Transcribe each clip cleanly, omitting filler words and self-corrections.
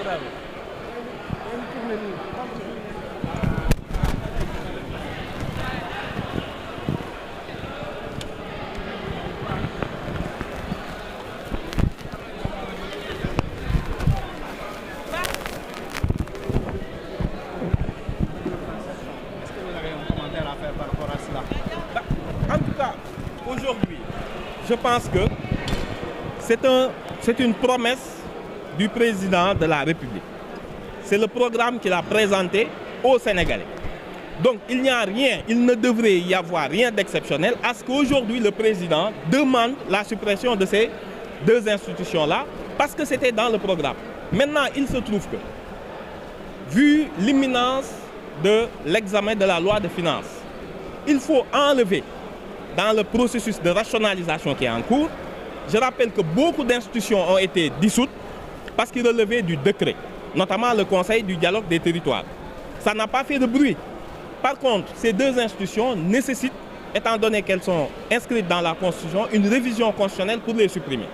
En tout cas, aujourd'hui, je pense que c'est une promesse du président de la République. C'est le programme qu'il a présenté aux Sénégalais. Donc il n'y a rien, il ne devrait y avoir rien d'exceptionnel à ce qu'aujourd'hui le président demande la suppression de ces deux institutions-là parce que c'était dans le programme. Maintenant, il se trouve que, vu l'imminence de l'examen de la loi de finances, il faut enlever dans le processus de rationalisation qui est en cours. Je rappelle que beaucoup d'institutions ont été dissoutes parce qu'ils relevaient du décret, notamment le Conseil du dialogue des territoires. Ça n'a pas fait de bruit. Par contre, ces deux institutions nécessitent, étant donné qu'elles sont inscrites dans la Constitution, une révision constitutionnelle pour les supprimer.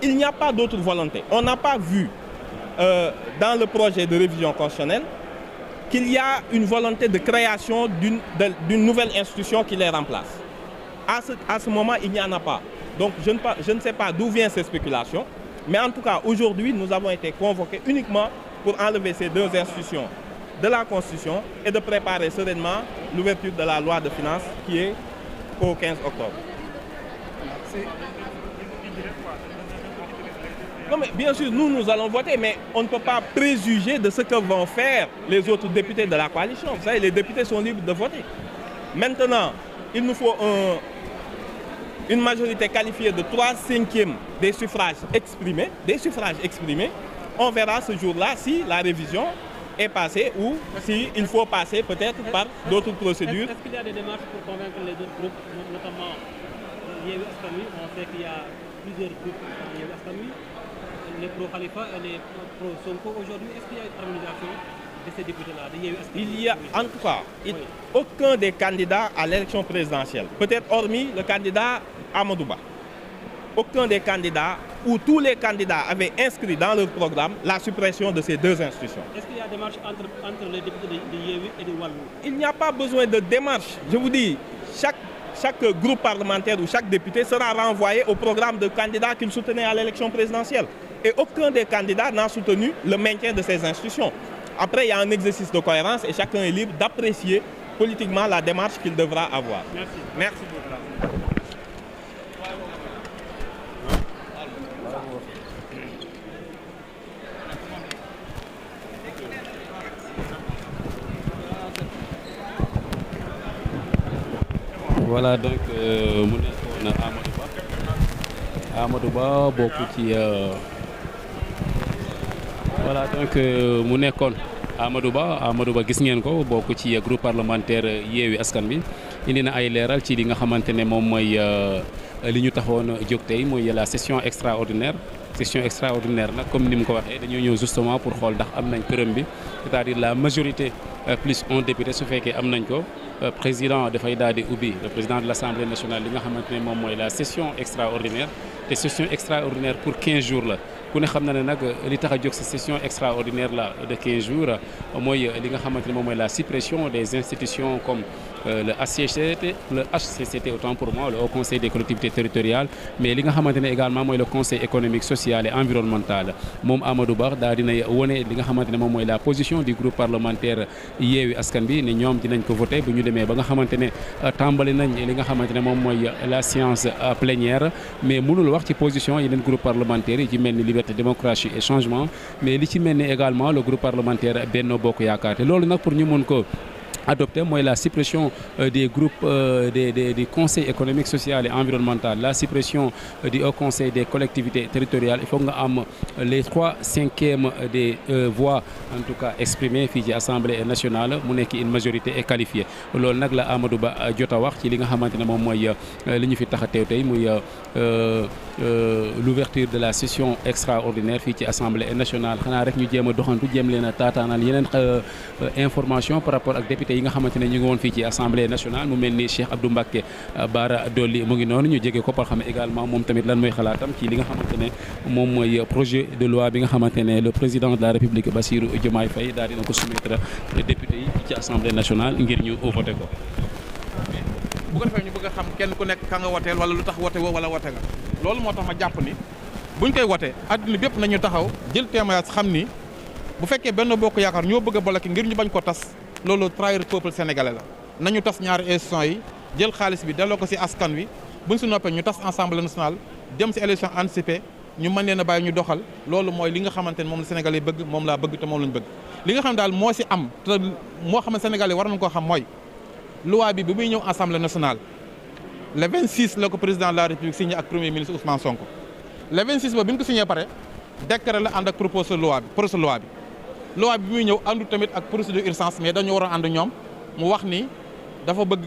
Il n'y a pas d'autre volonté. On n'a pas vu dans le projet de révision constitutionnelle qu'il y a une volonté de création d'une nouvelle institution qui les remplace. À ce moment, il n'y en a pas. Donc je ne sais pas d'où viennent ces spéculations, mais en tout cas, aujourd'hui, nous avons été convoqués uniquement pour enlever ces deux institutions de la Constitution et de préparer sereinement l'ouverture de la loi de finances qui est au 15 octobre. Non, mais bien sûr, nous allons voter, mais on ne peut pas préjuger de ce que vont faire les autres députés de la coalition. Vous savez, les députés sont libres de voter. Maintenant, il nous faut une majorité qualifiée de 3/5 des suffrages exprimés. On verra ce jour-là si la révision est passée ou s'il faut passer peut-être par d'autres procédures. Est-ce qu'il y a des démarches pour convaincre les autres groupes, notamment Yewwi Askan Wi? On sait qu'il y a plusieurs groupes Yewwi Askan Wi, les pro-Khalifa et les pro-Sonko. Aujourd'hui, est-ce qu'il y a une harmonisation de ces députés-là, de Yewwi Askan Wi? Il y a en tout cas aucun des candidats à l'élection présidentielle, peut-être hormis le candidat Amadou Ba, aucun des candidats ou tous les candidats avaient inscrit dans leur programme la suppression de ces deux institutions. Est-ce qu'il y a des démarches entre les députés de Yewwi et de Wallu? Il n'y a pas besoin de démarche. Je vous dis, chaque groupe parlementaire ou chaque député sera renvoyé au programme de candidats qu'il soutenait à l'élection présidentielle. Et aucun des candidats n'a soutenu le maintien de ces institutions. Après, il y a un exercice de cohérence et chacun est libre d'apprécier politiquement la démarche qu'il devra avoir. Merci. Merci beaucoup. Voilà donc mu nekkoon Amadou Ba bokk ci voilà donc mu nekkoon Amadou Ba gis ngeen ko bokk ci groupe parlementaire Yewwi Askan Wi indi na ay leeral ci li nga xamante ne moom mooy li ñu taxoon jóg tey mooy la session extraordinaire nag comme ni mu ko waxee dañoo ñëw justement pour xool ndax am nañ quorum bi c'est-à-dire la majorité plus un député su fekkee am nañ ko président dafay daal di ubbi le président de l'Assemblée nationale li nga xamante ne moom mooy la session extraordinaire te session extraordinaire pour 15 jours la ku ne xam na ne nag li tax a jóg ci session extraordinaire la de 15 jours mooy li nga xamante ne moom mooy la suppression des institutions comme le HCCT autant pour moi le Haut Conseil des collectivités territoriales mais li nga xamante ne également mooy le Conseil économique social et environnemental moom Amadou Ba daal dina wone li nga xamante ne moom mooy la position du groupe parlementaire Yewwi Askan Wi ne ñoom dinañ ko voter bu ñu demee ba nga xamante ne tàmbali nañ li nga xamante ne moom mooy la séance plénière mais mënul wax ci position yeneen groupe parlementaire yi ci mel ni Liberté démocratie et changement mais li ci mel ni également le groupe parlementaire Benno Bokk Yaakaar te loolu nag pour ñu mën ko adopté mooy la suppression des groupes du conseil économique social et environnemental, la suppression du Haut Conseil des collectivités territoriales. Il faut nga am les 3/5 des voix en tout cas exprimées fii ci Assemblée nationale mu nekk une majorité est qualifiée loolu nag la Amadou Ba jot a wax ci li nga xamante ne moom mooy li ñu fi tax a teew tey muy l'ouverture de la session extraordinaire fii ci assemblée nationale xanaa rek ñu jéem a doxantu jéem leen a taataanal yeneen information par rapport ak député yi nga xamante ne ñu ngi woon fii ci assemblée nationale mu mel ni Cheikh Abdou Mbacké Bara Dolly mu ngi noonu ñu jege ko par xam également moom tamit lan mooy xalaatam ci li nga xamante ne moom mooy projet de loi bi nga xamante ne le président de la République Bassirou Diomaye Faye daal dina ko soumettre député yi ci assemblée nationale ngir ñu voté ko. bu ko defee ñu bëgg a xam kenn ku nekk ka nga woteel wala lu tax wote woo wala wote nga loolu moo tax ma jàpp ni buñ koy wote adduna bépp nañu taxaw jël témoignage xam ni bu fekkee Benno Bokk Yaakaar ñoo bëgg a bloqué ngir ñu bañ ko tas loolu trahir peuple sénégalais la nañu tas ñaari institutions yi jël xaalis bi delloo ko ci askan wi buñ si noppee ñu tas Assemblée nationale dem ci élection anticipée ñu mën leen a bàyyi ñu doxal loolu mooy li nga xamante ne moom la sénégalais bëgg moom laa bëgg te moom lañ bëgg li nga xam daal moo ci am te moo xam ne sénégalais war nañ koo xam mooy loi bi muy ñëw Assemblée nationale le 26 la ko président de la République signé ak premier ministre Ousmane Sonko le 26 ba bi ñu ko signé pare décret la ànd ak proposition de loi bi loi bi muy ñëw àndu tamit ak procédure urgence mais dañu waroon ànd ñoom mu wax ni dafa bëgg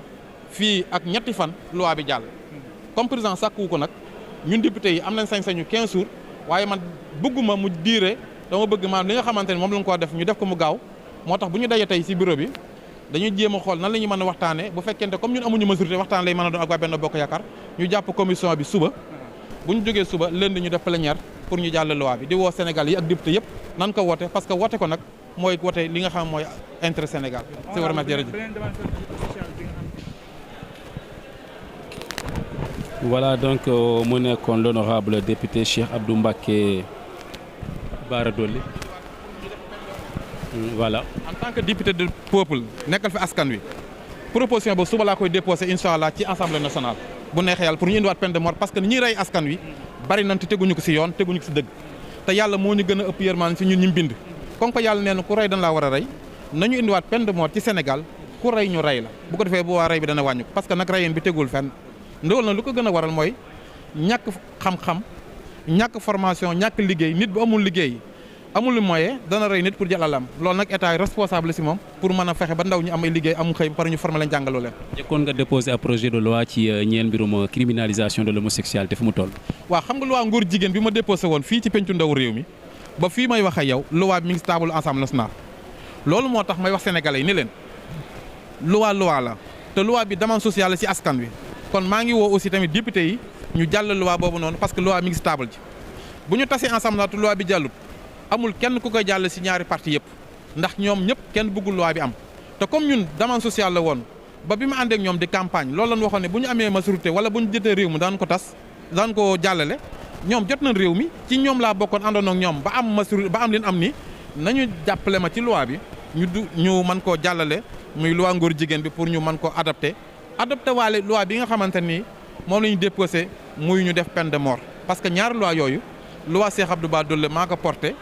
fii ak ñetti fan loi bi jàll comme président sàkkuwu ko nag ñun député yi am nañ sañ-sañu 15 jours waaye man bëgguma mu diire dama bëgg maanaam li nga xamante ne moom la ñu ko def ñu def ko mu gaaw moo tax bu ñu daje tey ci bureau bi dañuy jéem a xool nan la ñuy mën a waxtaanee bu fekkente comme ñun amuñu majorité waxtaan lay mën a doon ak waa Benno Bokk Yaakaar ñu jàpp commission bi suba bu ñu jógee suba lundi ñu def plénière pour ñu jàll loi bi di woo Sénégal yi ak député yëpp nan ko wote parce que wote ko nag mooy wote li nga xam mooy intérêt Sénégal. c'est vraiment jërëjëf. Voilà donc mu nekkoon l'honorable député Cheikh Abdou Mbacké Bara Dolly. Voilà. En tant que député de peuple nekkal fi askan wi proposition boobu suba laa koy déposé incha allah ci assemblée nationale bu neexee yàlla pour ñu indiwaat peine de mort parce que ni ñuy rey askan wi bari nañ te teguñu ko ci yoon teguñu ko ci dëgg te yàlla moo ñu gën a ëpp yërmaan ci ñun ñu bind. comme que yàlla nee na ku rey dañ laa war a rey nañu indiwaat peine de mort ci Sénégal ku rey ñu rey la bu ko defee bu waa rey bi dana wàññi ko parce que nag reyeen bi tegul fenn ndawal na lu ko gën a waral mooy ñàkk xam-xam ñàkk formation ñàkk liggéey nit bu amul liggéey. amul moyen dana rey nit pour jël alalam loolu nag état responsable ci moom pour mën a fexe ba ndaw ñu am ay liggéey amul xëy par ñu former leen jàngaloo leen. jëkkoon nga déposé un projet de loi ci ñeel mbirum criminalisation de l'homosexualité fu mu toll. waaw xam nga loi ngóor jigéen bi ma déposé woon fii ci pencu ndaw réew mi ba fii may wax ak yow loi bi mi ngi table Assemblée nationale loolu moo tax may wax sénégalais yi ni leen loi la te loi bi demande sociale la ci askan wi kon maa ngi woo aussi tamit député yi ñu jàll loi boobu noonu parce que loi mi ngi table ji bu ñu tasee ensemble te loi bi jàllut amul kenn ku koy jàll ci ñaari parti yëpp ndax ñoom ñëpp kenn bëggul loi bi am te comme ñun demande sociale la woon ba bi ma ànd ak ñoom di campagne loolu lañ waxoon ne bu ñu amee majorité wala bu ñu jotee réew mi daan ko tas daan ko jàllale ñoom jot nañ réew mi ci ñoom laa bokkoon àndoon ak ñoom ba am majorité ba am leen am ni nañu jàppale ma ci loi bi ñu mën koo jàllale muy loi ngóor jigéen bi pour ñu mën koo adapté waale loi bi nga xamante ni moom la ñu déposé muy ñu def peine de mort parce que ñaari loi yooyu loi Cheikh Abdou Bara Dolly maa ko porté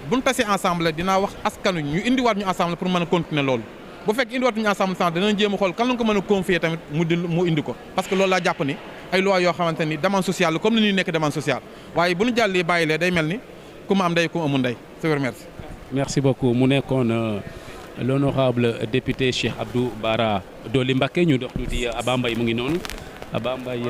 bu ñu tasee ensemble dinaa wax askanu ñu indiwaat ñu ensemble pour mën a continuer loolu bu fekk indiwaat ñu ensemble sax danañ jéem a xool kan lañ ko mën a confier tamit mu indi ko parce que loolu laa jàpp ni ay loi yoo xamante ni demande sociale la comme ni ñuy nekk demande sociale waaye bu ñu jàllee bàyyilee day mel ni ku ma am ndey ku ma amul ndey je vous remercie. Merci beaucoup mu nekkoon l'honorable député Cheikh Abdou Bara Dolly Mbacké ñu dox tuuti Aba Mbaye mu ngi noonu Aba Mbaye